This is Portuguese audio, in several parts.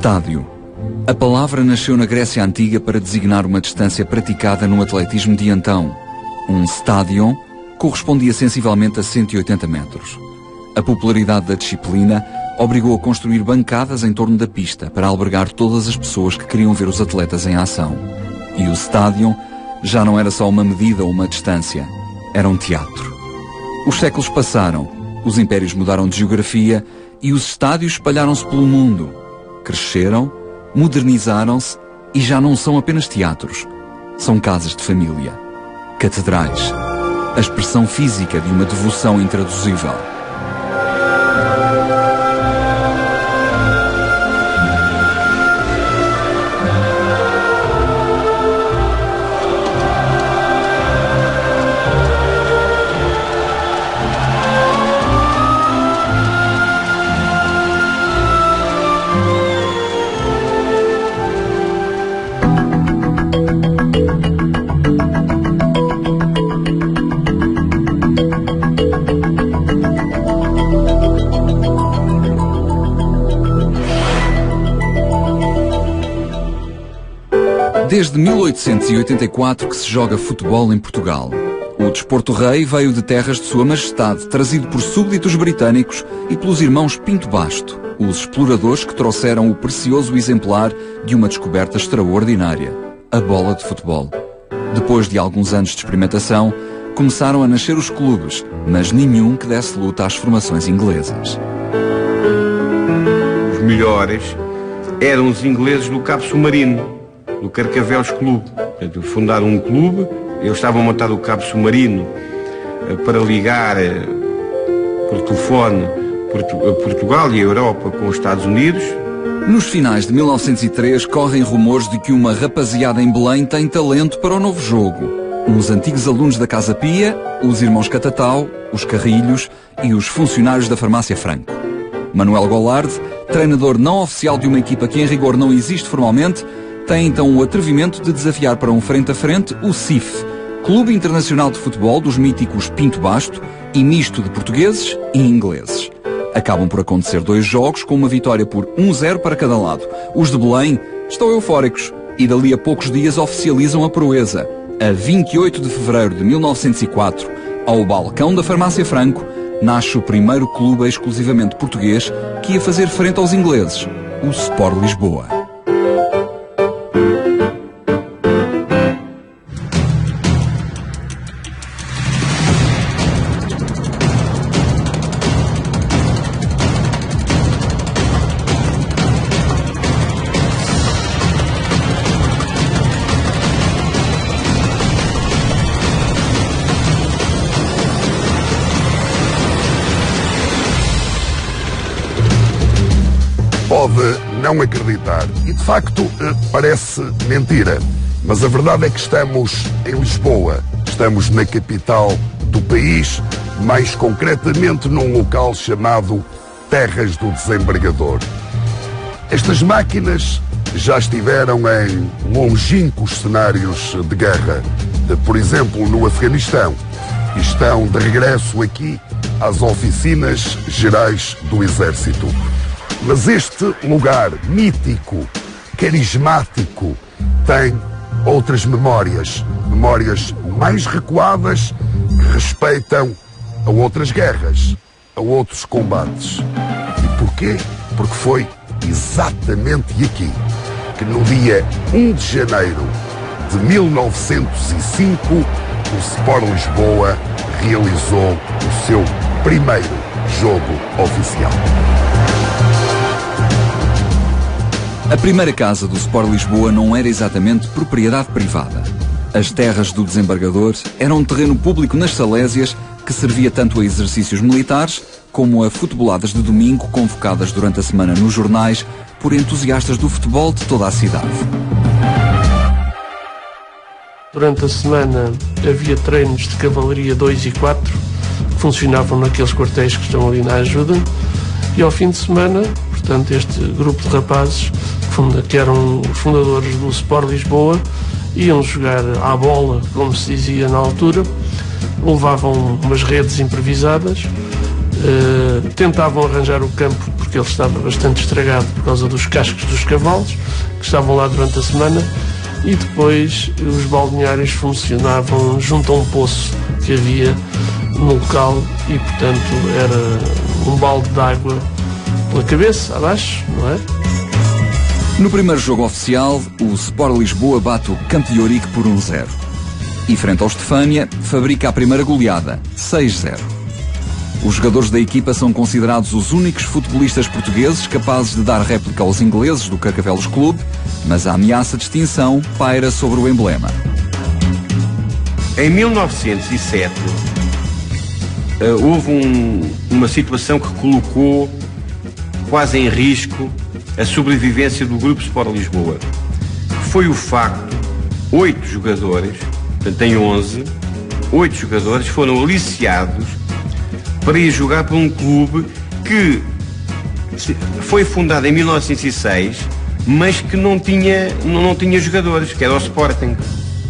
Estádio. A palavra nasceu na Grécia Antiga para designar uma distância praticada no atletismo de então. Um stadion correspondia sensivelmente a 180 metros. A popularidade da disciplina obrigou a construir bancadas em torno da pista para albergar todas as pessoas que queriam ver os atletas em ação. E o stadion já não era só uma medida ou uma distância, era um teatro. Os séculos passaram, os impérios mudaram de geografia e os estádios espalharam-se pelo mundo. Cresceram, modernizaram-se e já não são apenas teatros, são casas de família, catedrais, a expressão física de uma devoção intraduzível. Desde 1884 que se joga futebol em Portugal. O desporto rei veio de terras de Sua Majestade, trazido por súbditos britânicos e pelos irmãos Pinto Basto, os exploradores que trouxeram o precioso exemplar de uma descoberta extraordinária, a bola de futebol. Depois de alguns anos de experimentação, começaram a nascer os clubes, mas nenhum que desse luta às formações inglesas. Os melhores eram os ingleses do Cabo Submarino, do Carcavelos Clube. Portanto, fundaram um clube, eles estavam a montar o Cabo Submarino para ligar por telefone Portugal e a Europa com os Estados Unidos. Nos finais de 1903 correm rumores de que uma rapaziada em Belém tem talento para o novo jogo. Uns antigos alunos da Casa Pia, os irmãos Catatal, os Carrilhos e os funcionários da Farmácia Franco. Manuel Goulart, treinador não oficial de uma equipa que em rigor não existe formalmente, tem então o atrevimento de desafiar para um frente a frente o CIF, Clube Internacional de Futebol dos míticos Pinto Basto e misto de portugueses e ingleses. Acabam por acontecer 2 jogos com uma vitória por 1-0 para cada lado. Os de Belém estão eufóricos e dali a poucos dias oficializam a proeza. A 28 de fevereiro de 1904, ao balcão da Farmácia Franco, nasce o primeiro clube exclusivamente português que ia fazer frente aos ingleses, o Sport Lisboa. Pode não acreditar, e de facto parece mentira, mas a verdade é que estamos em Lisboa, estamos na capital do país, mais concretamente num local chamado Terras do Desembargador. Estas máquinas já estiveram em longínquos cenários de guerra, por exemplo no Afeganistão, e estão de regresso aqui às oficinas gerais do Exército. Mas este lugar mítico, carismático, tem outras memórias mais recuadas que respeitam a outras guerras, a outros combates. E porquê? Porque foi exatamente aqui que no dia 1 de janeiro de 1905 o Sport Lisboa realizou o seu primeiro jogo oficial. A primeira casa do Sport Lisboa não era exatamente propriedade privada. As terras do desembargador eram um terreno público nas Salésias que servia tanto a exercícios militares como a futeboladas de domingo convocadas durante a semana nos jornais por entusiastas do futebol de toda a cidade. Durante a semana havia treinos de cavalaria 2 e 4 que funcionavam naqueles quartéis que estão ali na ajuda, e ao fim de semana, portanto, este grupo de rapazes que eram os fundadores do Sport Lisboa iam jogar à bola, como se dizia na altura, levavam umas redes improvisadas tentavam arranjar o campo porque ele estava bastante estragado por causa dos cascos dos cavalos que estavam lá durante a semana, e depois os balneários funcionavam junto a um poço que havia no local e, portanto, era um balde de água pela cabeça, abaixo, não é? No primeiro jogo oficial, o Sport Lisboa bate o Campo de Ourique por 1-0. E frente ao Estefânia, fabrica a primeira goleada, 6-0. Os jogadores da equipa são considerados os únicos futebolistas portugueses capazes de dar réplica aos ingleses do Carcavelos Clube, mas a ameaça de extinção paira sobre o emblema. Em 1907, houve uma situação que colocou quase em risco a sobrevivência do Grupo Sport Lisboa. Foi o facto, 8 jogadores, portanto em 11, 8 jogadores foram aliciados para ir jogar para um clube que foi fundado em 1906, mas que não tinha jogadores, que era o Sporting.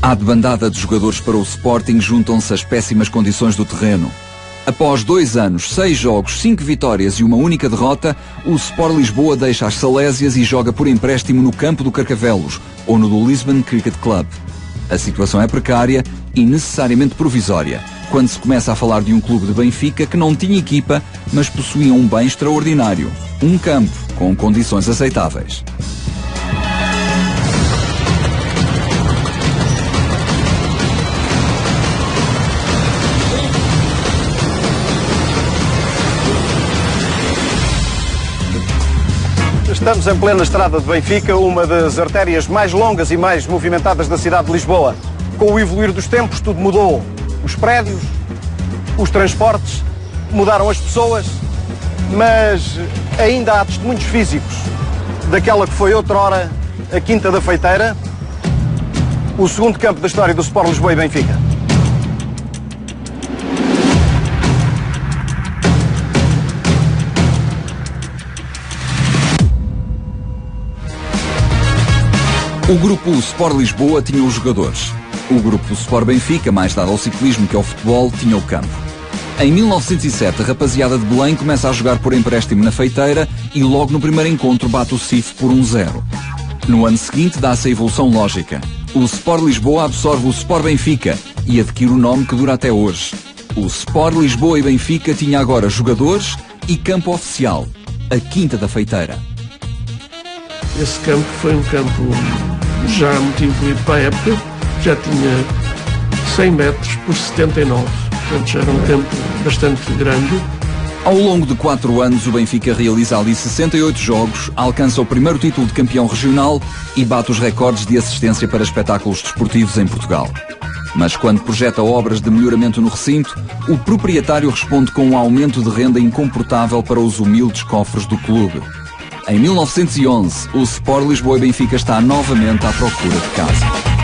À debandada de jogadores para o Sporting juntam-se as péssimas condições do terreno. Após 2 anos, 6 jogos, 5 vitórias e uma única derrota, o Sport Lisboa deixa as Salésias e joga por empréstimo no campo do Carcavelos, ou no do Lisbon Cricket Club. A situação é precária e necessariamente provisória, quando se começa a falar de um clube de Benfica que não tinha equipa, mas possuía um bem extraordinário, um campo com condições aceitáveis. Estamos em plena estrada de Benfica, uma das artérias mais longas e mais movimentadas da cidade de Lisboa. Com o evoluir dos tempos, tudo mudou. Os prédios, os transportes, mudaram as pessoas, mas ainda há testemunhos físicos daquela que foi outrora a Quinta da Feiteira, o segundo campo da história do Sport Lisboa e Benfica. O grupo Sport Lisboa tinha os jogadores. O grupo Sport Benfica, mais dado ao ciclismo que ao futebol, tinha o campo. Em 1907, a rapaziada de Belém começa a jogar por empréstimo na Feiteira e logo no primeiro encontro bate o CIF por 1-0. No ano seguinte dá-se a evolução lógica. O Sport Lisboa absorve o Sport Benfica e adquire o nome que dura até hoje. O Sport Lisboa e Benfica tinha agora jogadores e campo oficial, a Quinta da Feiteira. Esse campo foi um campo já muito evoluído para a época, já tinha 100 metros por 79, portanto já era um campo bastante grande. Ao longo de 4 anos, o Benfica realiza ali 68 jogos, alcança o primeiro título de campeão regional e bate os recordes de assistência para espetáculos desportivos em Portugal. Mas quando projeta obras de melhoramento no recinto, o proprietário responde com um aumento de renda incomportável para os humildes cofres do clube. Em 1911, o Sport Lisboa e Benfica está novamente à procura de casa.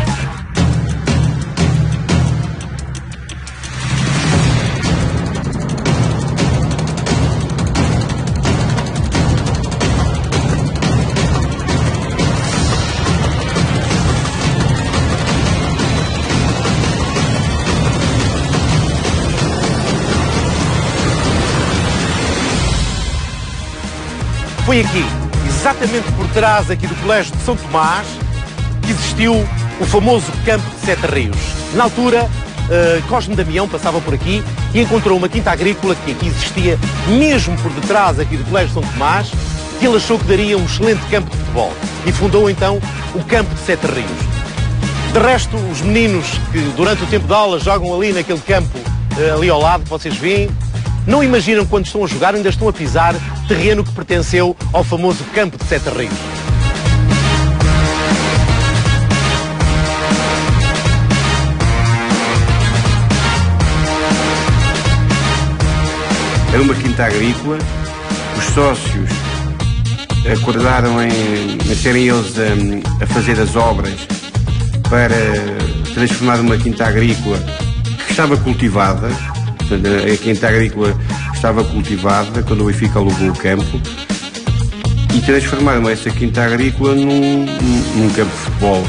Foi aqui, exatamente por trás aqui do Colégio de São Tomás, que existiu o famoso Campo de Sete Rios. Na altura, Cosme Damião passava por aqui e encontrou uma quinta agrícola que aqui existia, mesmo por detrás aqui do Colégio de São Tomás, que ele achou que daria um excelente campo de futebol e fundou então o Campo de Sete Rios. De resto, os meninos que durante o tempo de aula jogam ali naquele campo ali ao lado, que vocês veem, não imaginam quando estão a jogar, ainda estão a pisar terreno que pertenceu ao famoso Campo de Sete Rios. Era uma quinta agrícola, os sócios acordaram em serem eles a fazer as obras para transformar uma quinta agrícola que estava cultivada. A quinta agrícola estava cultivada quando o Benfica alugou o campo e transformaram essa quinta agrícola num campo de futebol.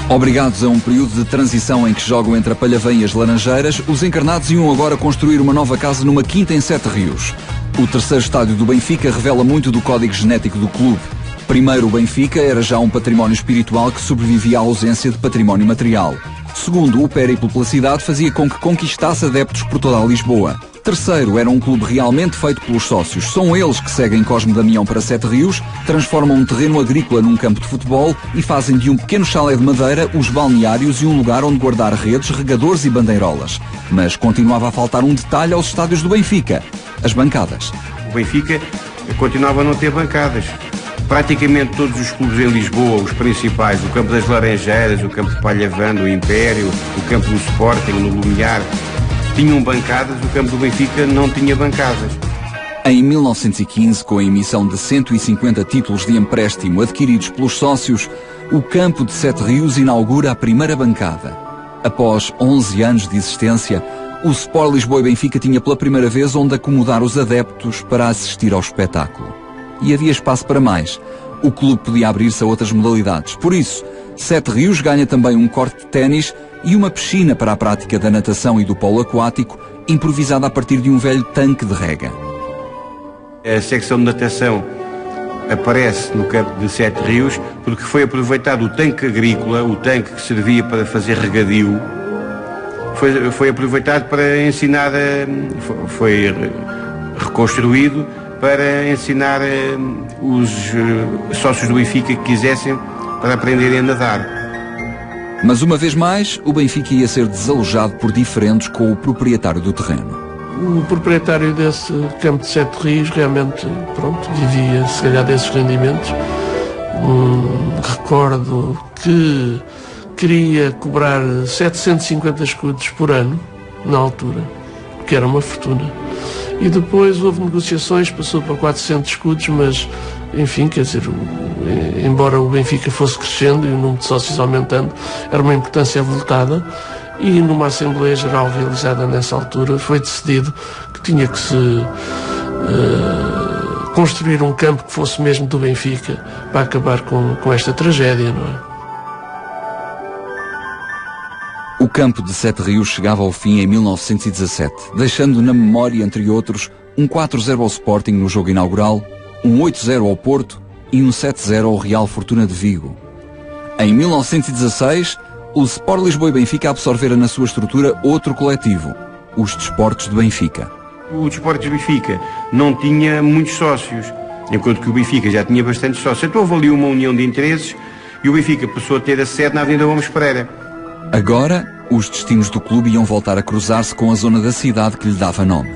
Obrigados a um período de transição em que jogam entre a Palhavém e as Laranjeiras, os encarnados iam agora construir uma nova casa numa quinta em Sete Rios. O terceiro estádio do Benfica revela muito do código genético do clube. Primeiro, o Benfica era já um património espiritual que sobrevivia à ausência de património material. Segundo, o périplo pela cidade fazia com que conquistasse adeptos por toda a Lisboa. Terceiro, era um clube realmente feito pelos sócios. São eles que seguem Cosme Damião para Sete Rios, transformam um terreno agrícola num campo de futebol e fazem de um pequeno chalé de madeira os balneários e um lugar onde guardar redes, regadores e bandeirolas. Mas continuava a faltar um detalhe aos estádios do Benfica: as bancadas. O Benfica continuava a não ter bancadas. Praticamente todos os clubes em Lisboa, os principais, o Campo das Laranjeiras, o Campo de Palhavã, o Império, o Campo do Sporting, no Lumiar, tinham bancadas. O campo do Benfica não tinha bancadas. Em 1915, com a emissão de 150 títulos de empréstimo adquiridos pelos sócios, o campo de Sete Rios inaugura a primeira bancada. Após 11 anos de existência, o Sport Lisboa e Benfica tinha pela primeira vez onde acomodar os adeptos para assistir ao espetáculo. E havia espaço para mais. O clube podia abrir-se a outras modalidades. Por isso, Sete Rios ganha também um corte de ténis e uma piscina para a prática da natação e do polo aquático, improvisada a partir de um velho tanque de rega. A secção de natação aparece no campo de Sete Rios porque foi aproveitado o tanque agrícola, o tanque que servia para fazer regadio, foi aproveitado para ensinar, foi reconstruído para ensinar os sócios do Benfica que quisessem para aprenderem a nadar. Mas uma vez mais, o Benfica ia ser desalojado por diferendos com o proprietário do terreno. O proprietário desse campo de Sete Rios realmente, vivia se calhar desses rendimentos. Recordo que queria cobrar 750 escudos por ano, na altura, que era uma fortuna. E depois houve negociações, passou para 400 escudos, mas, enfim, quer dizer, embora o Benfica fosse crescendo e o número de sócios aumentando, era uma importância avultada. E numa Assembleia Geral realizada nessa altura foi decidido que tinha que se construir um campo que fosse mesmo do Benfica para acabar com esta tragédia, não é? O campo de Sete Rios chegava ao fim em 1917, deixando na memória, entre outros, um 4-0 ao Sporting no jogo inaugural, um 8-0 ao Porto e um 7-0 ao Real Fortuna de Vigo. Em 1916, o Sport Lisboa e Benfica absorveram na sua estrutura outro coletivo, os Desportos de Benfica. O Desportos de Benfica não tinha muitos sócios, enquanto que o Benfica já tinha bastantes sócios. Então houve ali uma união de interesses e o Benfica passou a ter a sede na Avenida Gomes Pereira. Agora, os destinos do clube iam voltar a cruzar-se com a zona da cidade que lhe dava nome.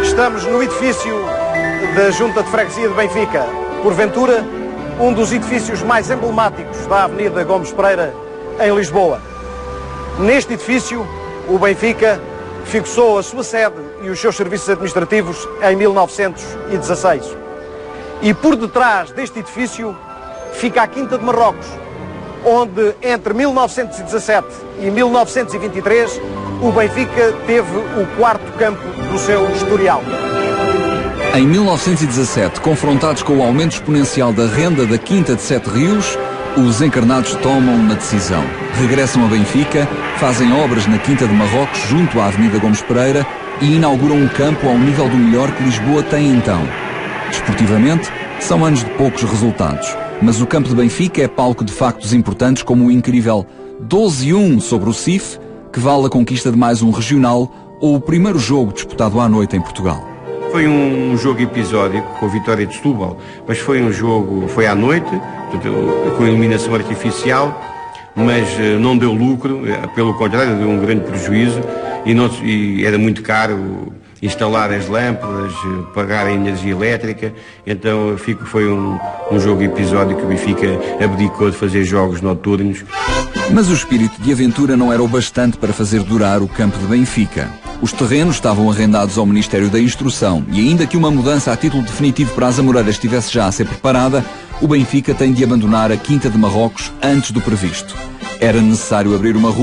Estamos no edifício da Junta de Freguesia de Benfica. Porventura, um dos edifícios mais emblemáticos da Avenida Gomes Pereira, em Lisboa. Neste edifício, o Benfica fixou a sua sede e os seus serviços administrativos em 1916. E por detrás deste edifício fica a Quinta de Marrocos, onde entre 1917 e 1923 o Benfica teve o quarto campo do seu historial. Em 1917, confrontados com o aumento exponencial da renda da Quinta de Sete Rios, os encarnados tomam uma decisão. Regressam a Benfica, fazem obras na Quinta de Marrocos, junto à Avenida Gomes Pereira, e inauguram um campo ao nível do melhor que Lisboa tem então. Desportivamente, são anos de poucos resultados, mas o campo de Benfica é palco de factos importantes como o incrível 12-1 sobre o CIF, que vale a conquista de mais um regional, ou o primeiro jogo disputado à noite em Portugal. Foi um jogo episódico com a vitória de Setúbal, mas foi um jogo, foi à noite, com iluminação artificial, mas não deu lucro, pelo contrário, deu um grande prejuízo e era muito caro instalar as lâmpadas, pagar a energia elétrica, então foi um jogo episódico que o Benfica abdicou de fazer jogos noturnos. Mas o espírito de aventura não era o bastante para fazer durar o campo de Benfica. Os terrenos estavam arrendados ao Ministério da Instrução e ainda que uma mudança a título definitivo para as Amoreiras estivesse já a ser preparada, o Benfica tem de abandonar a Quinta de Marrocos antes do previsto. Era necessário abrir uma rua